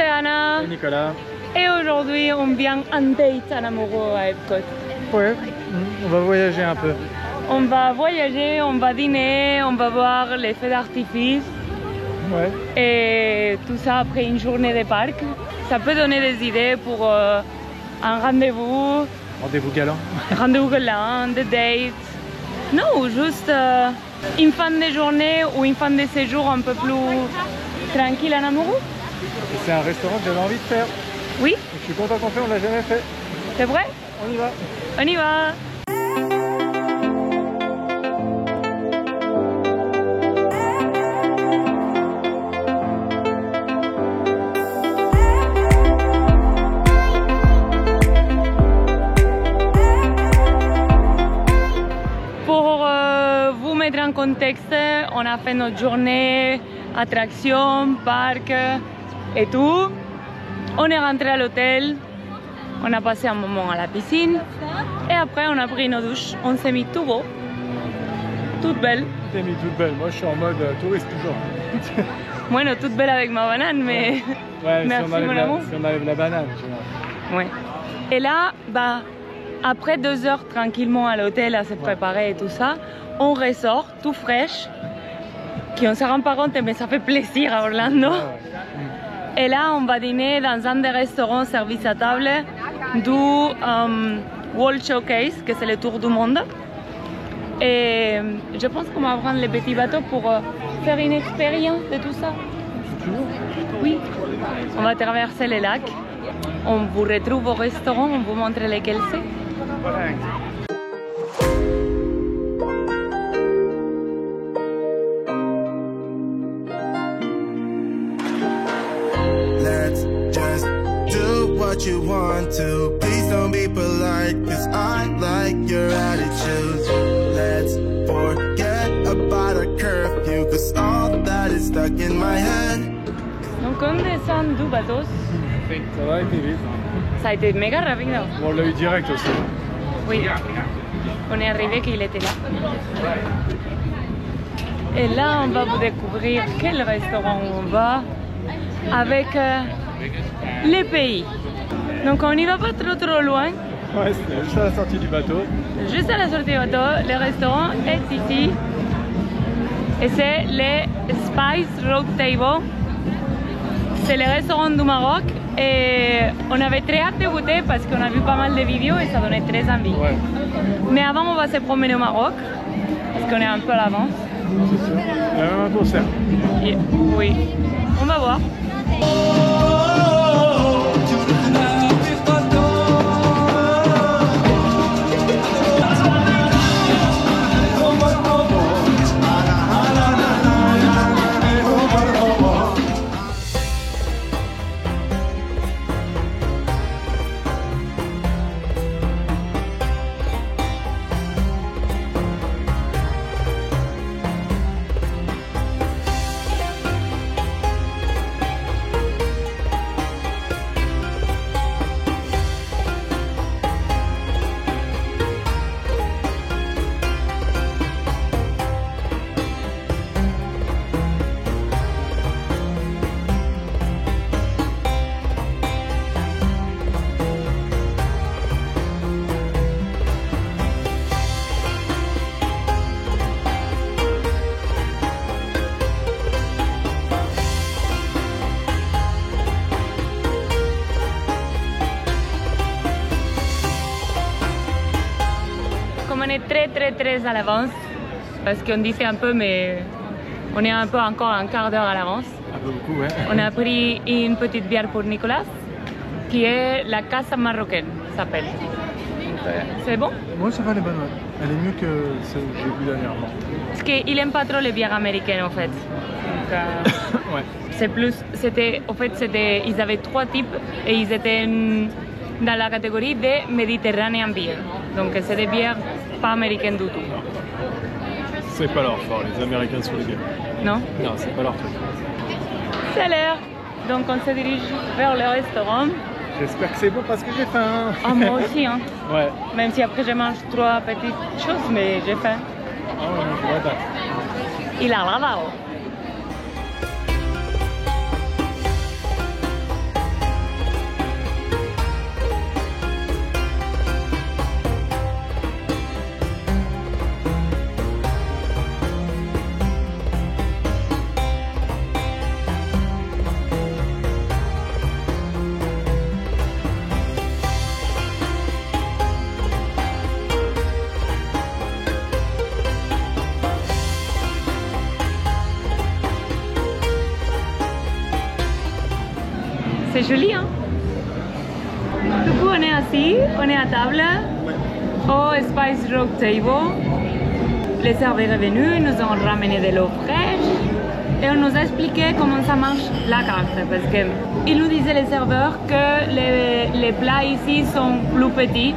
c'est Anna. Et Nicolas. Et aujourd'hui, on vient en date en amoureux à Epcot. Ouais, on va voyager un peu. On va voyager, on va dîner, on va voir les feux d'artifice. Ouais. Et tout ça après une journée de parc. Ça peut donner des idées pour un rendez-vous. Rendez-vous galant. Rendez-vous galant, des dates. Non, ou juste une fin de journée ou une fin de séjour un peu plus tranquille en amoureux. C'est un restaurant que j'avais envie de faire. Oui. Je suis content qu'on fait, on l'a jamais fait. C'est vrai? On y va. On y va. Pour vous mettre en contexte, on a fait notre journée, attractions, parc et tout. On est rentré à l'hôtel, on a passé un moment à la piscine et après on a pris nos douches. On s'est mis tout beau, toute belle. T'es mis toute belle, moi je suis en mode touriste toujours. Bueno, toute belle avec ma banane, mais Ouais, merci si on mon amour. enlève la banane. Tu vois. Ouais. Et là, bah, après 2 heures tranquillement à l'hôtel à se préparer et tout ça, on ressort tout fraîche, qu'on ne se rend pas compte, mais ça fait plaisir à Orlando. Ah ouais. Et là, on va dîner dans un des restaurants service à table du World Showcase, que c'est le tour du monde. Et je pense qu'on va prendre les petits bateaux pour faire une expérience de tout ça. Oui. On va traverser les lacs. On vous retrouve au restaurant, on vous montre lesquels c'est. Let's just do what you want to. Please don't be polite, cause I like your attitude. Let's forget about a curfew, cause all that is stuck in my head. Donc on descend du bateau. Ça va été vite. Ça a été méga rapide. Bon, on l'a eu direct aussi. Oui. On est arrivé qu'il était là. Et là, on va vous découvrir quel restaurant on va avec les pays. Donc on n'y va pas trop loin. Ouais, c'était juste à la sortie du bateau. Juste à la sortie du bateau, le restaurant est ici. Et c'est le Spice Road Table. C'est le restaurant du Maroc. Et on avait très hâte de goûter parce qu'on a vu pas mal de vidéos et ça donnait très envie. Ouais, Mais avant, on va se promener au Maroc parce qu'on est un peu à l'avance. c'est sûr. Il y a même un concert. Et- Oui, on va voir. Comme on est très à l'avance, parce qu'on disait un peu, mais on est un peu encore un quart d'heure à l'avance. Un peu beaucoup, ouais. On a pris une petite bière pour Nicolas, qui est la Casa Marocaine, s'appelle. C'est bon? Moi, ça va, elle est bonne, ouais. Elle est mieux que celle que j'ai vue dernièrement. Parce qu'il aime pas trop les bières américaines en fait. Donc, Ouais. c'est plus, ils avaient 3 types et ils étaient dans la catégorie des Mediterranean Beer. Donc c'est des bières pas américaines du tout. C'est pas leur fort, les Américains sur les bières. Non? Non, c'est pas leur truc. C'est l'heure. Donc on se dirige vers le restaurant. J'espère que c'est bon parce que j'ai faim. Ah, moi aussi, hein. Ouais. Même si après je mange 3 petites choses, mais j'ai faim. Ah ouais, je vois pas. Il a lavado. C'est joli, hein? Du coup, on est assis, on est à table au Spice Rock Table. Les serveurs est venu, nous ont ramené de l'eau fraîche et on nous a expliqué comment ça marche la carte. Parce qu'ils nous disaient, les serveurs, que les plats ici sont plus petits.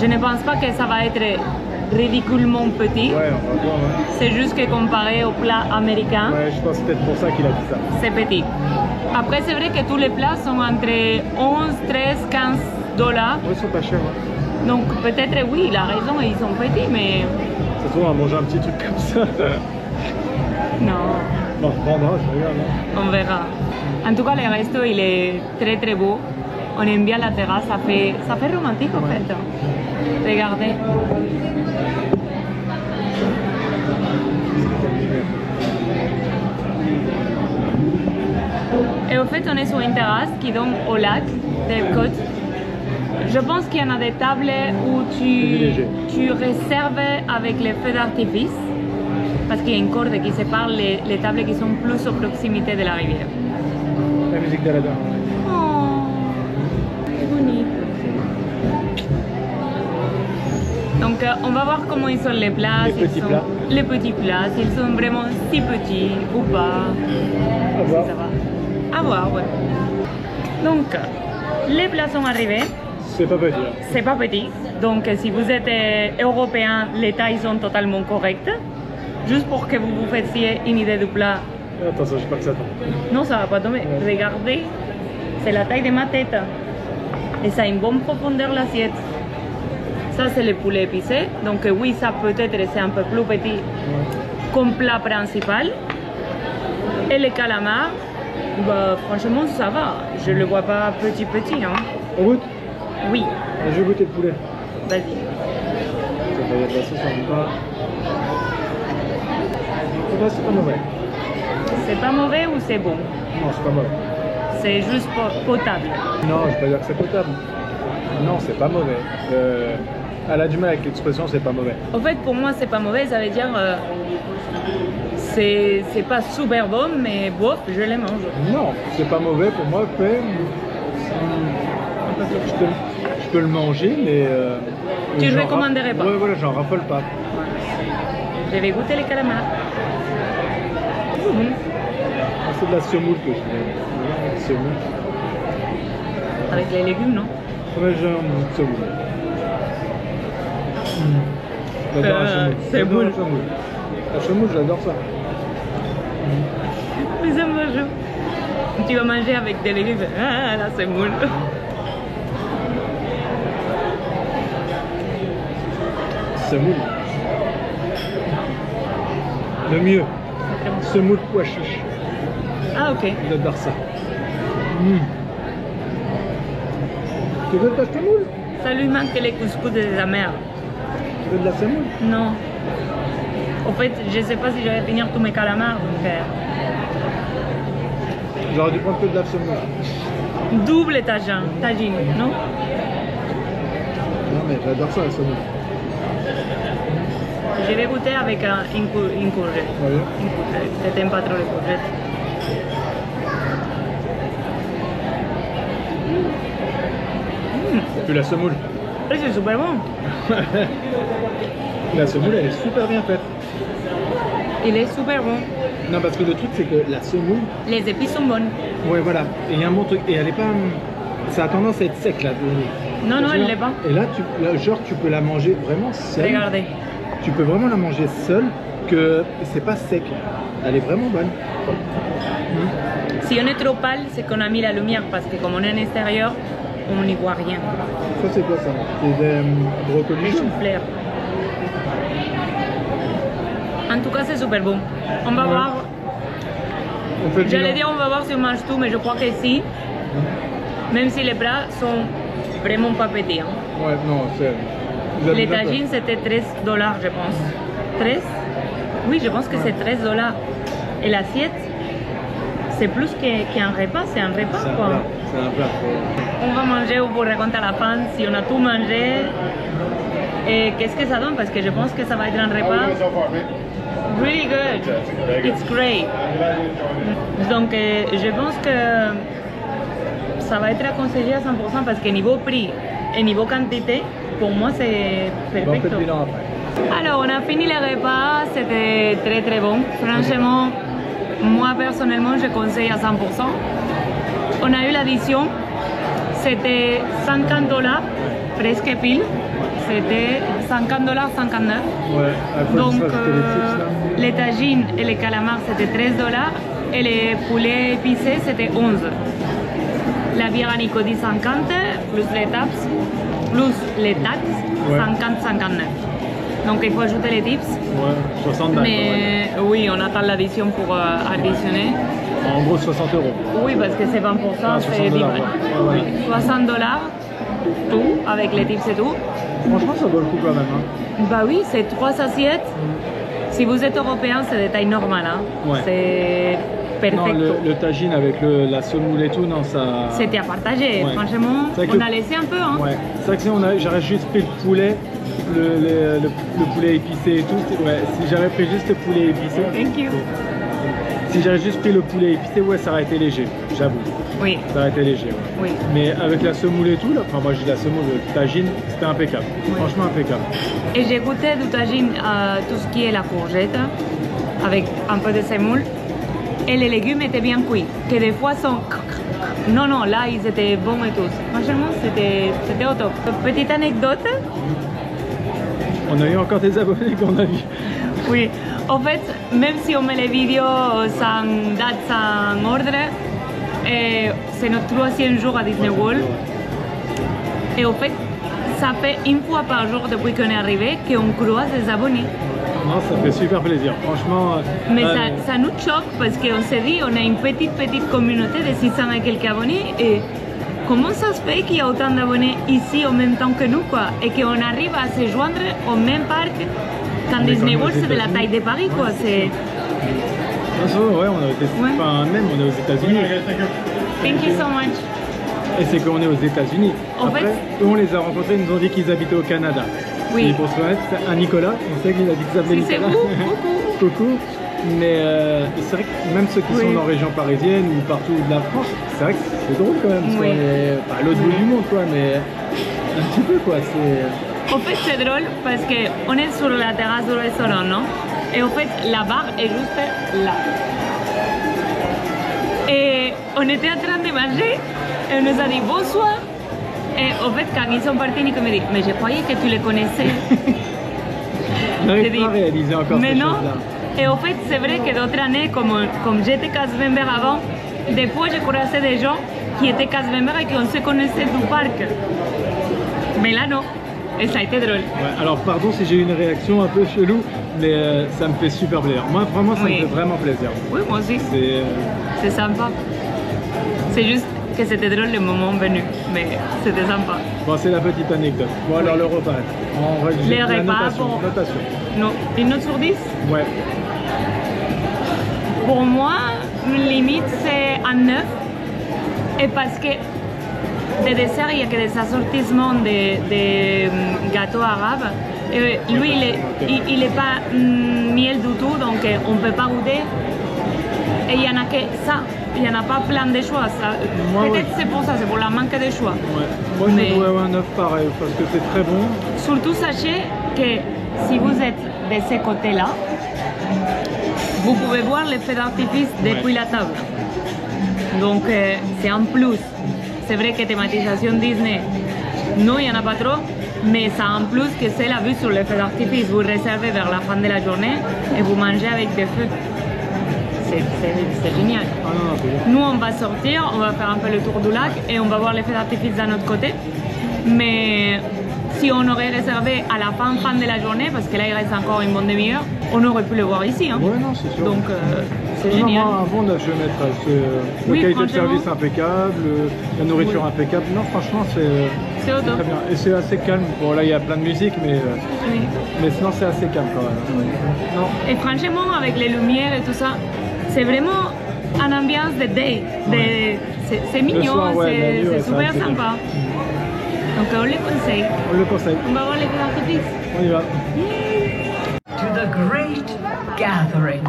Je ne pense pas que ça va être ridiculement petit. Ouais, on va voir. Hein. C'est juste que comparé au plat américain, Ouais, je pense que c'est peut-être pour ça qu'il a dit ça. c'est petit. Après, c'est vrai que tous les plats sont entre 11, 13, 15 $. Ouais, ils sont pas chers. Hein. Donc peut-être, oui, il a raison, ils sont petits, mais Ça se trouve, on va manger un petit truc comme ça. non, Bon, on prendra, c'est regarde. Hein. on verra. En tout cas, le resto, il est très très beau. On aime bien la terrasse, ça fait romantique en fait. Regardez. Et au fait, on est sur une terrasse qui donne au lac d'Epcot. Je pense qu'il y en a des tables où tu réserves avec les feux d'artifice, parce qu'il y a une corde qui sépare les tables qui sont plus aux proximités de la rivière. La musique d'Aladin. Oh, c'est bonito. Donc on va voir comment ils sont les plats. Les petits plats. Les petits plats, s'ils sont vraiment si petits ou pas. À voir. Ça va. À voir, ouais. Donc, les plats sont arrivés. C'est pas petit. Hein. C'est pas petit. Donc, si vous êtes européen, les tailles sont totalement correctes. Juste pour que vous vous fassiez une idée du plat. Attention, je sais pas que ça tombe. Non, ça va pas tomber. Ouais. Regardez, c'est la taille de ma tête. Et ça a une bonne profondeur l'assiette. Ça, c'est le poulet épicé. Donc, oui, ça peut-être c'est un peu plus petit comme plat principal. Et les calamars, bah, franchement, ça va. Je le vois pas petit. Hein. On goûte? Oui, Je vais goûter le poulet. vas-y. Il y a de la sauce en même temps. C'est pas mauvais. C'est pas mauvais ou c'est bon? Non, c'est pas mauvais. C'est juste potable. Non, je vais pas dire que c'est potable. Non, c'est pas mauvais. Elle a du mal avec l'expression c'est pas mauvais. En fait, pour moi, c'est pas mauvais. Ça veut dire c'est pas super bon, mais bof, je les mange. Non, c'est pas mauvais pour moi. Après, je peux le manger, mais. Tu j'en le recommanderais pas? Ouais, voilà, j'en raffole pas. Je vais goûter les calamars. C'est de la semoule que je fais. Semoule. Avec les légumes, non? Ouais, j'ai un semoule. J'adore la semoule. Semoule. J'adore la semoule. La semoule, j'adore ça. Mais ça mange. Tu vas manger avec des légumes. Ah, la semoule. Semoule. Le mieux. Semoule pois chiche. Ah, ok. J'adore ça. Tu veux de la semoule? Ça lui manque les couscous de sa mère. Tu veux de la semoule? Non. En fait, je sais pas si je vais finir tous mes calamars. Donc, J'aurais dû prendre que de la semoule. double tagine, non? Non mais j'adore ça la semoule. Je vais goûter avec une courgette. Ouais. Une courgette. Je t'aime pas trop les courgettes. Et puis la semoule. Oui, c'est super bon. La semoule elle est super bien faite. Il est super bon. Non parce que le truc c'est que la semoule, Les épices sont bonnes. ouais voilà, et il y a un bon truc, et elle est pas, ça a tendance à être sec là. Non, non, elle l'est pas. Et là, genre tu peux la manger vraiment seule. Regardez. Tu peux vraiment la manger seule, que c'est pas sec. Elle est vraiment bonne. Si on est trop pâle, c'est qu'on a mis la lumière parce que comme on est en extérieur, on n'y voit rien. Ça c'est quoi ça? C'est des brocolis Les jaunes. choux-fleurs. En tout cas, c'est super bon. On va Ouais. voir. On fait le J'allais bilan. dire on va voir si on mange tout, mais je crois que si. Même si les bras sont vraiment pas petits. Hein. Ouais, non, c'est... vous avez Les déjà tagines, c'était 13 $, je pense. 13? Oui, je pense que c'est 13 $. Et l'assiette, c'est plus qu'un repas, c'est un repas C'est un quoi. plat. C'est un plat. On va manger ou vous raconter à la fin si on a tout mangé. Et qu'est-ce que ça donne? Parce que je pense que ça va être un repas really good. It's great. Donc je pense que ça va être conseillé à 100% parce que niveau prix et niveau quantité, pour moi c'est Bon, on fait perfecto. le bilan après. Alors on a fini le repas, c'était très très bon. Franchement, moi personnellement je conseille à 100%. On a eu l'addition, c'était $50, presque pile. C'était $50, 59. Ouais, après, Donc ça, c'était les tips, là. les tagines et les calamars c'était $13 et les poulets épicés c'était 11. La bière à Nicodie 50 plus les taxes, Ouais. 50-59. Donc il faut ajouter les tips. Ouais, 60 balles. Mais oui, on attend l'addition pour additionner. En gros, 60 €. Oui, parce que c'est 20%, Ah, c'est 10 $60, balles. ouais. Ouais. Oui, $60 tout, avec les tips et tout. Franchement, ça vaut le coup quand même. Hein. Bah oui, c'est 3 assiettes. Si vous êtes européen, c'est des tailles normales. Hein. Ouais. C'est Non, perfecto. le tagine avec la semoule et tout, non, ça. C'était à partager, Ouais. franchement. C'est vrai que On le- a laissé un peu. Hein. Ouais, c'est vrai que si j'aurais juste pris le poulet, le poulet épicé et tout, ouais, si j'avais pris juste le poulet épicé. Thank you. Si j'avais juste pris le poulet épicé, ouais, ça aurait été léger, j'avoue. Oui, Ça aurait été léger, ouais. oui. Mais avec la semoule et tout, là, enfin moi j'ai de la semoule, le tagine, c'était impeccable. Oui. Franchement impeccable. Et j'ai goûté du tagine tout ce qui est la courgette, avec un peu de semoule. Et les légumes étaient bien cuits, que des fois sont... Non, non, là ils étaient bons et tous. Franchement, c'était au top. Petite anecdote. On a eu encore des abonnés qu'on a vu. Oui, en fait, même si on met les vidéos sans date, sans ordre, c'est notre 3e jour à Disney World. Et en fait, ça fait une fois par jour depuis qu'on est arrivé qu'on croise des abonnés. Non, ça fait super plaisir, franchement. Mais ça nous choque parce qu'on s'est dit, on a une petite communauté de 600 et quelques abonnés et comment ça se fait qu'il y a autant d'abonnés ici en même temps que nous quoi, et qu'on arrive à se joindre au même parc quand Mais Disney comme aux World c'est de la États-Unis. taille de Paris quoi. C'est... Non, ça va, ouais, on a été, Ouais. enfin, même on est aux États-Unis. Thank you so much. Et c'est qu'on est aux États-Unis. En Après, fait- eux, on les a rencontrés, ils nous ont dit qu'ils habitaient au Canada. Oui. Et pour se connaître, c'est un Nicolas, on sait qu'il a dit qu'il s'appelait Si c'est Nicolas. vous, coucou. Coucou. Mais c'est vrai que même ceux qui Oui. sont en région parisienne ou partout de la France, c'est vrai que c'est drôle quand même. Parce Oui. qu'on est pas à l'autre bout du monde, quoi, mais un petit peu, quoi. C'est... En fait c'est drôle parce qu'on est sur la terrasse du restaurant, non? Et en fait la barre est juste là. Et on était en train de manger et on nous a dit bonsoir. Et en fait quand ils sont partis, Nico me dit mais je croyais que tu les connaissais. On n'arrive J'ai pas dit, à réaliser encore mais ces non. choses-là. Et en fait, c'est vrai que d'autres années, comme j'étais cast member avant, des fois j'ai croisé des gens qui étaient cast member et qu'on se connaissait du parc. Mais là, non. Et ça a été drôle. Ouais, alors pardon si j'ai eu une réaction un peu chelou, mais ça me fait super plaisir. Moi vraiment ça Oui. me fait vraiment plaisir. Oui, moi aussi. C'est C'est sympa. C'est juste que c'était drôle le moment venu. Mais c'était sympa. bon, c'est la petite anecdote. Bon alors le repas, on règle Les la repas, notation, bon. notation. Non, une note sur 10? Ouais. Pour moi, limite c'est un 9. Et parce que des desserts, il n'y a que des assortissements de gâteaux arabes. Et lui, il est pas miel du tout, donc on ne peut pas goûter. Et il n'y en a que ça. Il n'y en a pas plein de choix. Moi, Peut-être ouais. c'est pour ça, c'est pour la manque de choix. Ouais. Moi je Mais- mettrais un 9 pareil parce que c'est très bon. Surtout sachez que si vous êtes de ce côté-là, vous pouvez voir les feux d'artifice depuis la table. Donc c'est un plus. C'est vrai que thématisation Disney, non, il n'y en a pas trop, mais ça a un plus que c'est la vue sur les feux d'artifice. Vous réservez vers la fin de la journée et vous mangez avec des feux. C'est génial. Ah non, non, c'est bon. Nous, on va sortir, on va faire un peu le tour du lac et on va voir les feux d'artifice d'un autre côté. Mais si on aurait réservé à la fin de la journée, parce que là, il reste encore une bonne demi-heure, on aurait pu le voir ici. Hein. Ouais, non, c'est sûr. Donc, c'est Non, génial. moi, un bon 9 je vais mettre. La Oui, qualité de franchement. service impeccable, la nourriture Oui. impeccable. Non, franchement, C'est au top. très bien. Et c'est assez calme. Bon, là, il y a plein de musique, mais Oui. sinon, c'est assez calme quand même. Non. Et franchement, avec les lumières et tout ça, c'est vraiment une ambiance de day. C'est mignon, soir, ouais, la nuit, ouais, c'est c'est super assez bien. sympa. Donc on les conseille. On le conseille. On va voir les feux d'artifice. On y va. To the great gathering.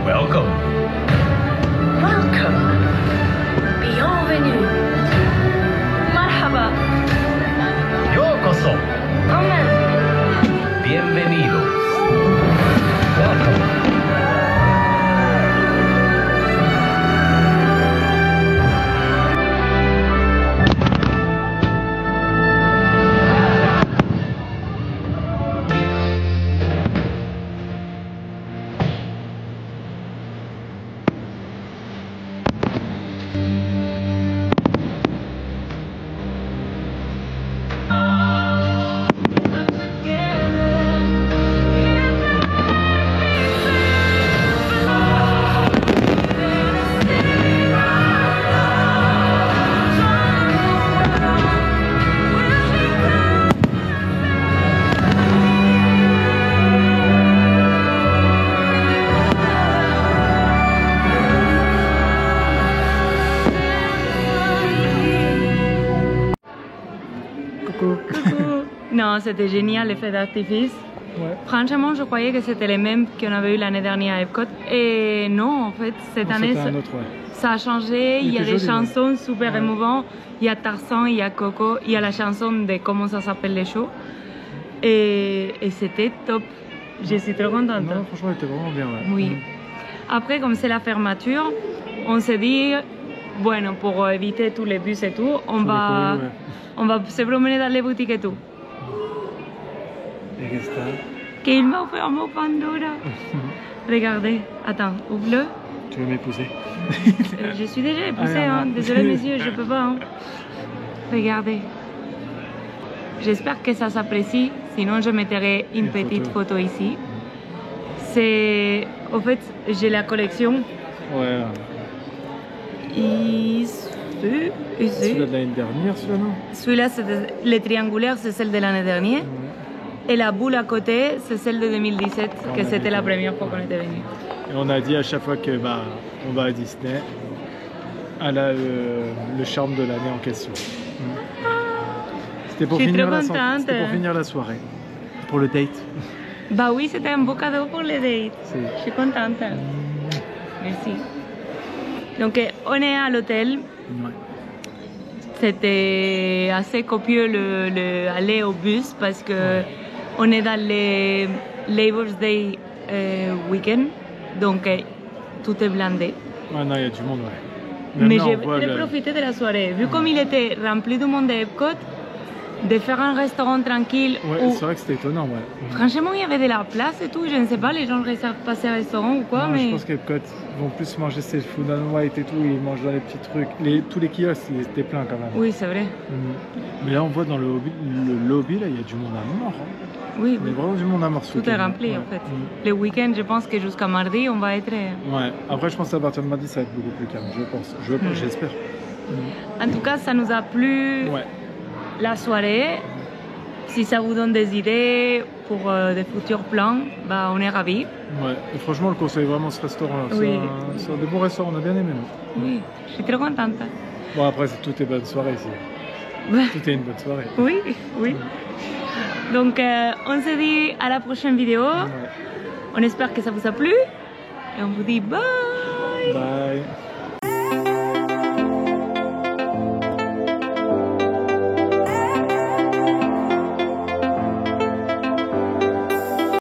Welcome Non, c'était génial les feux d'artifice. Ouais. Franchement, je croyais que c'était les mêmes qu'on avait eu l'année dernière à Epcot. Et non, en fait, cette année, C'était un autre, ouais. ça a changé. Il y a était des joli, chansons super Ouais. émouvantes. Il y a Tarzan, il y a Coco, il y a la chanson de comment ça s'appelle les shows. Et c'était top. Je suis trop contente. Non, franchement, elle était vraiment bien, ouais. Oui. Après, comme c'est la fermeture, on s'est dit, bueno, pour éviter tous les bus et tout, on Sur les va, courriers, ouais. on va se promener dans les boutiques et tout. Et qu'est-ce que t'as? Qu'il m'a offert mon Pandora. Regardez, attends, ouvre-le. Tu veux m'épouser? Je suis déjà épousée, Ah, hein. merde. Désolée messieurs, je peux pas. Hein. Regardez. J'espère que ça s'apprécie, sinon je mettrai une petite photo ici. C'est... En fait, j'ai la collection. Ouais. Ici. Celui-là de l'année dernière, celui-là, non? Celui-là, le triangulaire, c'est celle de l'année dernière. Et la boule à côté, c'est celle de 2017, que c'était la première fois qu'on était venu. Et on a dit à chaque fois que bah, on va à Disney, elle a le charme de l'année en question. C'était pour, Je suis finir trop la contente. C'était pour finir la soirée. Pour le date. Bah oui, c'était un beau cadeau pour les dates. C'est- Je suis contente. Merci. Donc, on est à l'hôtel. Ouais. C'était assez copieux aller au bus parce que on est dans le Labor Day weekend. Donc, tout est blindé. Ouais, non, il y a du monde, ouais. Même Mais là, j'ai on voit très profité de la soirée. Vu comme il était rempli de monde à Epcot, de faire un restaurant tranquille Ouais, où c'est vrai que c'était étonnant, ouais. franchement il y avait de la place et tout. Je ne sais pas, les gens réservent passer au restaurant ou quoi, Non, mais je pense qu'Epcot vont plus manger ces food and white et tout, ils mangent dans les petits trucs. Tous les kiosques, ils étaient pleins quand même. oui, c'est vrai. Mais là, on voit dans le lobby, là, il y a du monde à mort. Hein. Oui, Il y oui. a vraiment du monde à mort ce Tout est week-end. rempli Ouais. en fait. Le week-end, je pense que jusqu'à mardi, on va être. Ouais. Après, je pense qu'à partir de mardi, ça va être beaucoup plus calme, je pense. J'espère. En tout cas, ça nous a plu Ouais. la soirée. Si ça vous donne des idées pour des futurs plans, bah, on est ravis. Ouais. Et franchement, on le conseille vraiment ce restaurant-là. Oui. C'est un des bons restaurants, on a bien aimé, nous. Oui, je suis trop contente. Bon, après, tout est bonne soirée ici. Ouais. Tout est une bonne soirée. Oui, oui. Donc, on se dit à la prochaine vidéo. Ouais. On espère que ça vous a plu. Et on vous dit bye. Bye.